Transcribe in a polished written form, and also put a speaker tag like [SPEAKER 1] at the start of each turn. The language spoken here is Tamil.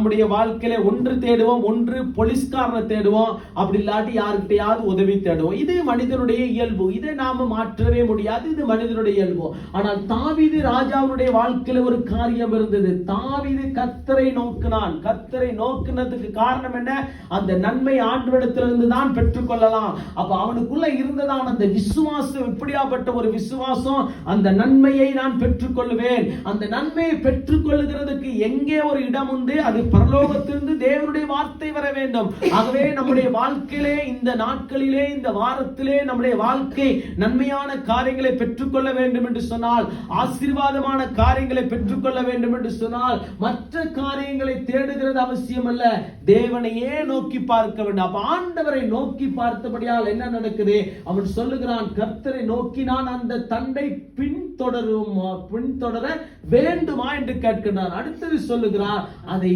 [SPEAKER 1] நம்முடைய வாழ்க்கையில ஒன்று தேடுவோம், ஒன்று போலீஸ்காரனை தேடுவோம், அப்படி இல்லாட்டி யாருக்கிட்டையாவது உதவி தேடுவோம். இது மனிதனுடைய இயல்பு. இதை நாம மாற்றவே முடியாது. இது மனிதனுடைய இயல்பு. ஆனால் தாவீது ராஜாவுடைய வாழ்க்கையில ஒரு காரியம் இருந்தது. தாவீது கர்த்தரை நோக்கினான். கர்த்தரை நோக்கினதுக்கு காரணம் என்ன? அந்த நன்மை ஆண்டவரிடத்திலிருந்து தான் பெற்றுக்கொள்ளலாம். அப்ப அவனுக்குள்ள இருந்ததான அந்த விசுவாசம் எப்படியாப்பட்ட ஒரு விசுவாசம்? அந்த நன்மையை நான் பெற்றுக்கொள்வேன். அந்த நன்மையை பெற்றுக்கொள்ளுகிறதுக்கு எங்கே ஒரு இடம் உண்டு? அது பரலோகத்திலிருந்து தேவனுடைய வார்த்தை வர வேண்டும். ஆகவே நம்முடைய வாழ்க்கையிலே, இந்த நாட்களிலே, இந்த வாரத்திலே நம்முடைய வாழ்க்கை நன்மையான காரியங்களை பெற்றுக்கொள்ள வேண்டும் என்று சொன்னால், ஆசீர்வாதமான காரியங்களை பெற்றுக்கொள்ள வேண்டும் என்று சொன்னால், மற்ற காரியங்களை தேடுகிறது அவசியம் அல்ல. தேவனையே நோக்கி பார்க்க வேண்டும். அப்ப ஆண்டவரை நோக்கி பார்த்தபடியால் என்ன நடக்குது? அவன் சொல்லுகிறான், கர்த்தரை நோக்கி நான் அந்த தண்டை பின்தொடர வேண்டுமா என்று கேட்கிறான். அடுத்தது சொல்லுகிறான், அதை